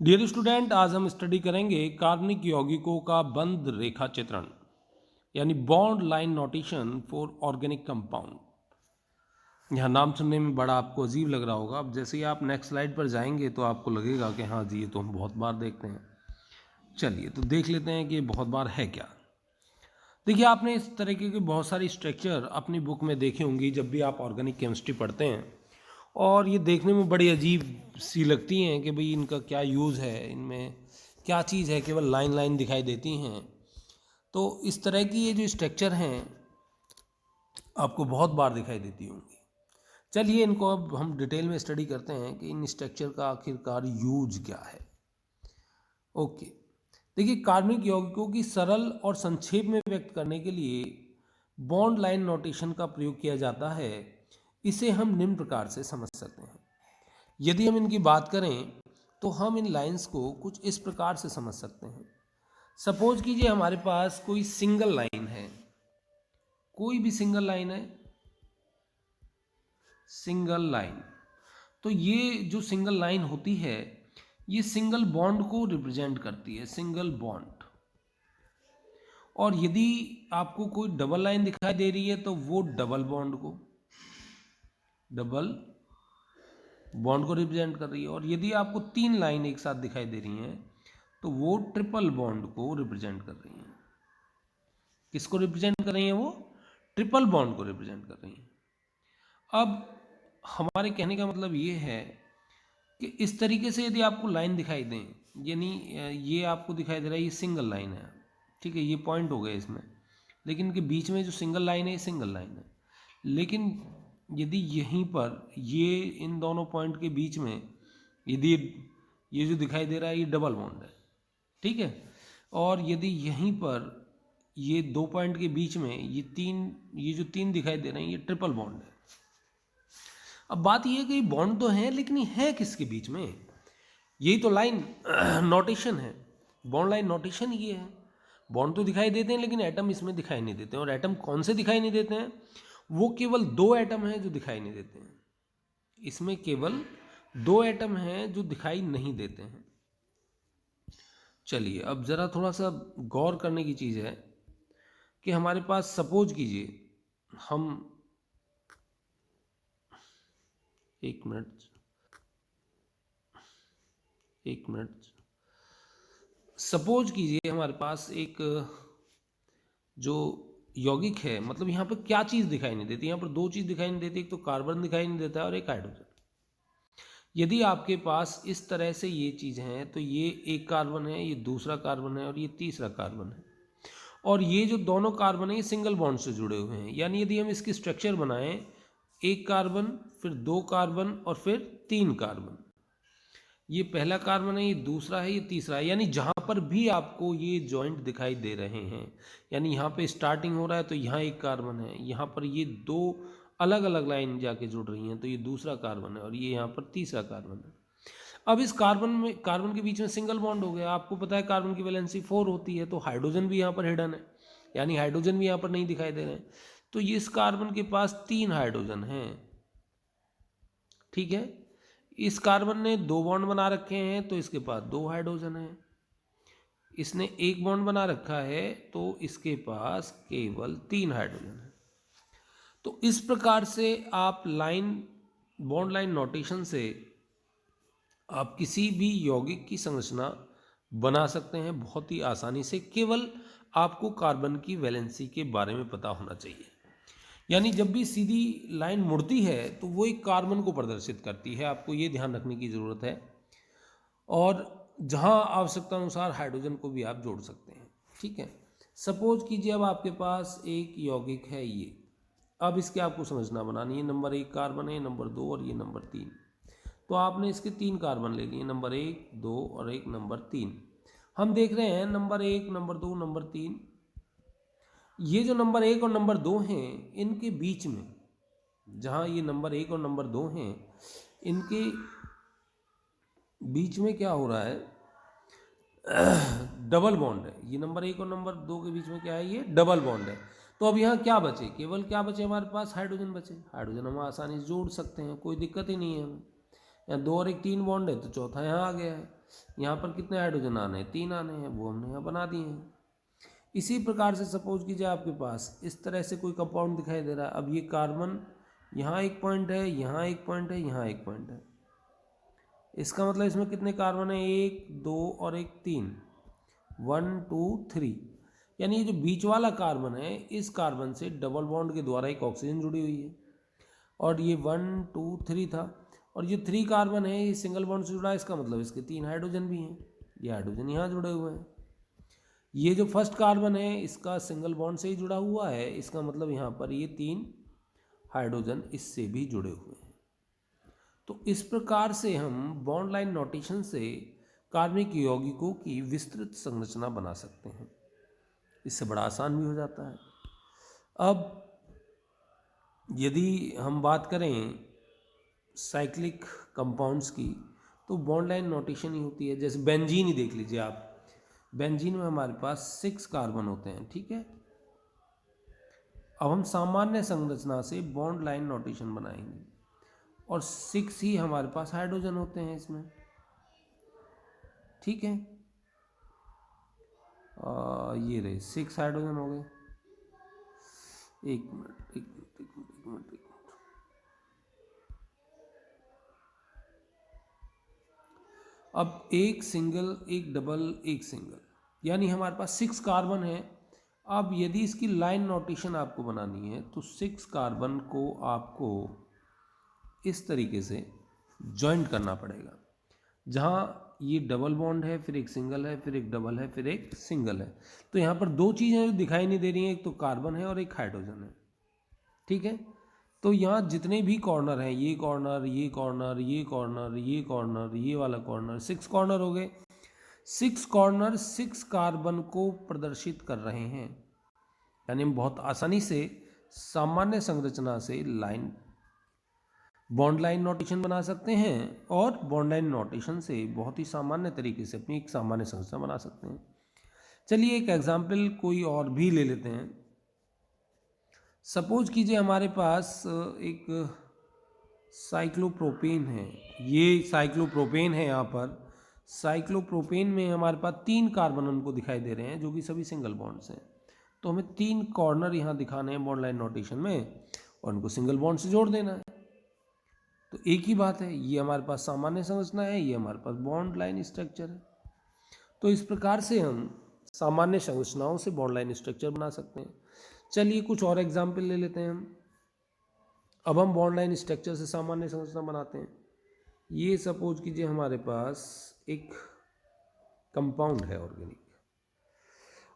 Dear student, आज हम study करेंगे कार्बनिक यौगिकों का बंध रेखा चित्रण यानी bond line notation for organic compound. यहाँ नाम सुनने में बड़ा आपको अजीब लग रहा होगा। अब जैसे ही आप नेक्स्ट स्लाइड पर जाएंगे तो आपको लगेगा कि हाँ जी, ये तो हम बहुत बार देखते हैं। चलिए तो देख लेते हैं कि बहुत बार है क्या। देखिए, आपने इस तरीके के बहुत सारी स्ट्रक्चर अपनी बुक में देखे होंगी जब भी आप ऑर्गेनिक केमिस्ट्री पढ़ते हैं, और ये देखने में बड़ी अजीब सी लगती हैं कि भाई इनका क्या यूज़ है, इनमें क्या चीज़ है, केवल लाइन लाइन दिखाई देती हैं। तो इस तरह की ये जो स्ट्रक्चर हैं आपको बहुत बार दिखाई देती होंगी। चलिए इनको अब हम डिटेल में स्टडी करते हैं कि इन स्ट्रक्चर का आखिरकार यूज क्या है। ओके, देखिए, कार्बनिक यौगिकों की सरल और संक्षेप में व्यक्त करने के लिए बॉन्ड लाइन नोटेशन का प्रयोग किया जाता है। इसे हम निम्न प्रकार से समझ सकते हैं। यदि हम इनकी बात करें तो हम इन लाइंस को कुछ इस प्रकार से समझ सकते हैं। सपोज कीजिए हमारे पास कोई सिंगल लाइन है, कोई भी सिंगल लाइन है, सिंगल लाइन। तो ये जो सिंगल लाइन होती है ये सिंगल बॉन्ड को रिप्रेजेंट करती है, सिंगल बॉन्ड। और यदि आपको कोई डबल लाइन दिखाई दे रही है तो वो डबल बॉन्ड को, डबल बॉन्ड को रिप्रेजेंट कर रही है। और यदि आपको तीन लाइन एक साथ दिखाई दे रही हैं तो वो ट्रिपल बॉन्ड को रिप्रेजेंट कर रही हैं। किसको रिप्रेजेंट कर रही हैं? वो ट्रिपल बॉन्ड को रिप्रेजेंट कर रही हैं। अब हमारे कहने का मतलब ये है कि इस तरीके से यदि आपको लाइन दिखाई दें, यानी ये आपको दिखाई दे रहा है, ये सिंगल लाइन है, ठीक है, ये पॉइंट हो गए इसमें, लेकिन इनके बीच में जो सिंगल लाइन है ये सिंगल लाइन है। लेकिन यदि यहीं पर ये इन दोनों पॉइंट के बीच में यदि ये जो दिखाई दे रहा है ये डबल बॉन्ड है, ठीक है, और यदि यहीं पर ये दो पॉइंट के बीच में ये जो तीन दिखाई दे रहे हैं ये ट्रिपल बॉन्ड है। अब बात ये है कि बॉन्ड तो है, लेकिन ये है किसके बीच में? यही तो लाइन नोटेशन है, बॉन्ड लाइन नोटेशन ये है। बॉन्ड तो दिखाई देते हैं लेकिन एटम इसमें दिखाई नहीं देते हैं। और एटम कौन से दिखाई नहीं देते हैं? वो केवल दो एटम हैं जो दिखाई नहीं देते हैं। इसमें केवल दो एटम हैं जो दिखाई नहीं देते हैं। चलिए अब ज़रा थोड़ा सा गौर करने की चीज़ है कि हमारे पास सपोज कीजिए हम, एक मिनट, सपोज कीजिए हमारे पास एक जो यौगिक है, मतलब यहाँ पर क्या चीज़ दिखाई नहीं देती? यहाँ पर दो चीज़ दिखाई नहीं देती, एक तो कार्बन दिखाई नहीं देता है और एक हाइड्रोजन। यदि आपके पास इस तरह से ये चीज़ हैं तो ये एक कार्बन है, ये दूसरा कार्बन है और ये तीसरा कार्बन है। और ये जो दोनों कार्बन है ये सिंगल बॉन्ड से जुड़े हुए हैं। यानी यदि हम इसकी स्ट्रक्चर बनाएं, एक कार्बन, फिर दो कार्बन और फिर तीन कार्बन, ये पहला कार्बन है, ये दूसरा है, ये तीसरा है। यानी जहाँ पर भी आपको ये जॉइंट दिखाई दे रहे हैं, यानी यहाँ पे स्टार्टिंग हो रहा है तो यहाँ एक कार्बन है, यहाँ पर ये दो अलग अलग लाइन जाके जुड़ रही हैं तो ये दूसरा कार्बन है और ये यहाँ पर तीसरा कार्बन है। अब इस कार्बन के बीच में सिंगल बॉन्ड हो गया। आपको पता है कार्बन की वैलेंसी 4 होती है, तो हाइड्रोजन भी यहाँ पर हिडन है, यानी हाइड्रोजन भी यहाँ पर नहीं दिखाई दे रहे हैं। तो ये इस कार्बन के पास 3 हाइड्रोजन हैं, ठीक है। इस कार्बन ने दो बॉन्ड बना रखे हैं तो इसके पास 2 हाइड्रोजन हैं। इसने एक बॉन्ड बना रखा है तो इसके पास केवल 3 हाइड्रोजन है। तो इस प्रकार से आप बॉन्ड लाइन नोटेशन से आप किसी भी यौगिक की संरचना बना सकते हैं बहुत ही आसानी से। केवल आपको कार्बन की वैलेंसी के बारे में पता होना चाहिए। यानी जब भी सीधी लाइन मुड़ती है तो वो एक कार्बन को प्रदर्शित करती है, आपको ये ध्यान रखने की ज़रूरत है। और जहाँ आवश्यकता अनुसार हाइड्रोजन को भी आप जोड़ सकते हैं, ठीक है। सपोज कीजिए अब आपके पास एक यौगिक है ये, अब इसके आपको संरचना बनानी है। नंबर 1 कार्बन है, नंबर 2 और ये नंबर 3। तो आपने इसके 3 कार्बन ले लिए, नंबर 1, 2 और एक नंबर 3। हम देख रहे हैं नंबर 1, नंबर 2, नंबर 3, ये जो नंबर 1 और नंबर 2 हैं इनके बीच में, जहाँ ये नंबर 1 और नंबर 2 हैं इनके बीच में क्या हो रहा है? डबल बॉन्ड है। ये नंबर 1 और नंबर 2 के बीच में क्या है? ये डबल बॉन्ड है। तो अब यहाँ क्या बचे? केवल क्या बचे हमारे पास? हाइड्रोजन बचे। हाइड्रोजन हम आसानी से जोड़ सकते हैं, कोई दिक्कत ही नहीं है हमें। यहाँ 2 और 1 3 बॉन्ड है तो चौथा यहाँ आ गया है। यहाँ पर कितने हाइड्रोजन आने हैं, 3 आने हैं, वो हमने यहाँ बना दिए हैं। इसी प्रकार से सपोज कीजिए आपके पास इस तरह से कोई कंपाउंड दिखाई दे रहा है। अब ये कार्बन यहाँ एक पॉइंट है, यहाँ एक पॉइंट है, यहाँ एक पॉइंट है। इसका मतलब इसमें कितने कार्बन है, 1 2 और 1 3, 1 2 3। यानी ये जो बीच वाला कार्बन है, इस कार्बन से डबल बॉन्ड के द्वारा एक ऑक्सीजन जुड़ी हुई है, और ये 1 2 3 था, और ये 3 कार्बन है, ये सिंगल बॉन्ड से जुड़ा है। इसका मतलब इसके 3 हाइड्रोजन भी हैं, ये हाइड्रोजन यहाँ जुड़े हुए हैं। ये जो फर्स्ट कार्बन है, इसका सिंगल बॉन्ड से ही जुड़ा हुआ है, इसका मतलब यहाँ पर ये 3 हाइड्रोजन इससे भी जुड़े हुए हैं। तो इस प्रकार से हम बॉन्ड लाइन नोटेशन से कार्बनिक यौगिकों की विस्तृत संरचना बना सकते हैं। इससे बड़ा आसान भी हो जाता है। अब यदि हम बात करें साइक्लिक कंपाउंड्स की, तो बॉन्ड लाइन नोटेशन ही होती है। जैसे बेंजीन ही देख लीजिए आप, बेंजीन में हमारे पास 6 कार्बन होते हैं, ठीक है। अब हम सामान्य संरचना से बॉन्ड लाइन नोटेशन बनाएंगे, और 6 ही हमारे पास हाइड्रोजन होते हैं इसमें, ठीक है। ये रहे 6 हाइड्रोजन हो गए। एक मिनट। अब एक सिंगल, एक डबल, एक सिंगल, यानी हमारे पास 6 कार्बन है। अब यदि इसकी लाइन नोटेशन आपको बनानी है, तो 6 कार्बन को आपको इस तरीके से जॉइंट करना पड़ेगा, जहाँ ये डबल बॉन्ड है, फिर एक सिंगल है, फिर एक डबल है, फिर एक सिंगल है। तो यहाँ पर 2 चीज़ें जो दिखाई नहीं दे रही हैं, एक तो कार्बन है और एक हाइड्रोजन है, ठीक है। तो यहाँ जितने भी कॉर्नर हैं, ये कॉर्नर, ये कॉर्नर, ये कॉर्नर, ये कॉर्नर, ये वाला कॉर्नर, 6 कॉर्नर हो गए। 6 कॉर्नर 6 कार्बन को प्रदर्शित कर रहे हैं। यानी हम बहुत आसानी से सामान्य संरचना से लाइन, बॉन्ड लाइन नोटेशन बना सकते हैं, और बॉन्ड लाइन नोटेशन से बहुत ही सामान्य तरीके से अपनी एक सामान्य संरचना बना सकते हैं। चलिए एक एग्जाम्पल कोई और भी ले लेते हैं। सपोज कीजिए हमारे पास एक साइक्लोप्रोपेन है, ये साइक्लोप्रोपेन है। यहाँ पर साइक्लोप्रोपेन में हमारे पास 3 कार्बन हमको दिखाई दे रहे हैं, जो कि सभी सिंगल बॉन्ड्स हैं। तो हमें 3 कॉर्नर यहाँ दिखाने हैं बॉन्ड लाइन नोटेशन में, और उनको सिंगल बॉन्ड से जोड़ देना है। तो एक ही बात है, ये हमारे पास सामान्य संरचना है, ये हमारे पास बॉन्ड लाइन स्ट्रक्चर है। तो इस प्रकार से हम सामान्य संरचनाओं से बॉन्ड लाइन स्ट्रक्चर बना सकते हैं। चलिए कुछ और एग्जाम्पल ले लेते हैं हम। अब हम बॉन्ड लाइन स्ट्रक्चर से सामान्य संरचना बनाते हैं। ये सपोज कीजिए हमारे पास एक कंपाउंड है ऑर्गेनिक।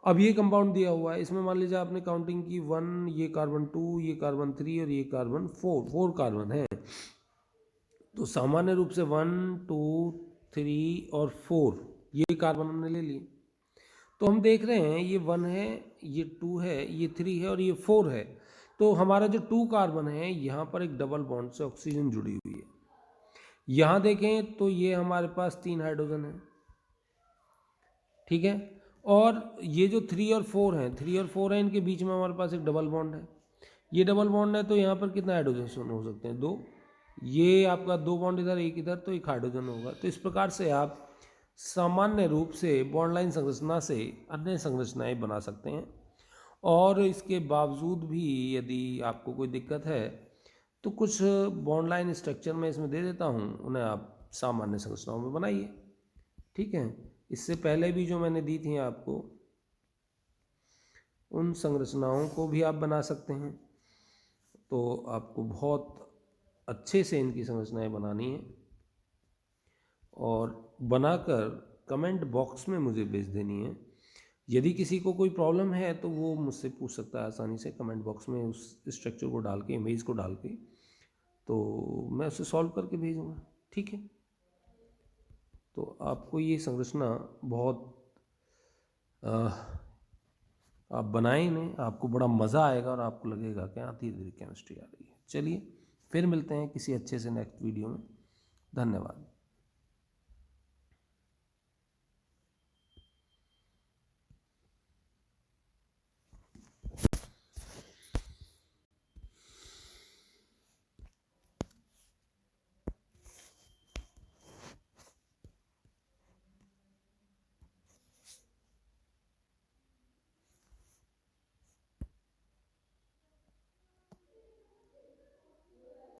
अब ये कंपाउंड दिया हुआ है, इसमें मान लीजिए आपने काउंटिंग की 1, ये कार्बन 2, ये कार्बन 3 और ये कार्बन 4 कार्बन है। तो सामान्य रूप से 1 2 3 और 4 ये कार्बन हमने ले लिए। तो हम देख रहे हैं ये 1 है, ये 2 है, ये 3 है और ये 4 है। तो हमारा जो 2 कार्बन है, यहाँ पर एक डबल बॉन्ड से ऑक्सीजन जुड़ी हुई है। यहाँ देखें तो ये हमारे पास 3 हाइड्रोजन है, ठीक है। और ये जो 3 और 4 हैं, 3 और 4 हैं, इनके बीच में हमारे पास एक डबल बॉन्ड है। ये डबल बॉन्ड है, तो यहाँ पर कितना हाइड्रोजन हो सकते हैं, 2। ये आपका 2 बॉन्ड इधर, एक इधर, तो एक हाइड्रोजन होगा। तो इस प्रकार से आप सामान्य रूप से बॉन्ड लाइन संरचना से अन्य संरचनाएं बना सकते हैं। और इसके बावजूद भी यदि आपको कोई दिक्कत है, तो कुछ बॉन्ड लाइन स्ट्रक्चर मैं इसमें दे देता हूँ, उन्हें आप सामान्य संरचनाओं में बनाइए, ठीक है। इससे पहले भी जो मैंने दी थी आपको, उन संरचनाओं को भी आप बना सकते हैं। तो आपको बहुत अच्छे से इनकी संरचनाएं बनानी है, और बनाकर कमेंट बॉक्स में मुझे भेज देनी है। यदि किसी को कोई प्रॉब्लम है तो वो मुझसे पूछ सकता है आसानी से कमेंट बॉक्स में, उस स्ट्रक्चर को डाल के, इमेज को डाल के, तो मैं उसे सॉल्व करके भेजूँगा, ठीक है। तो आपको ये संरचना बहुत आप बनाएं इन्हें, आपको बड़ा मज़ा आएगा और आपको लगेगा कि हाँ धीरे धीरे केमिस्ट्री आ रही है। चलिए फिर मिलते हैं किसी अच्छे से नेक्स्ट वीडियो में। धन्यवाद।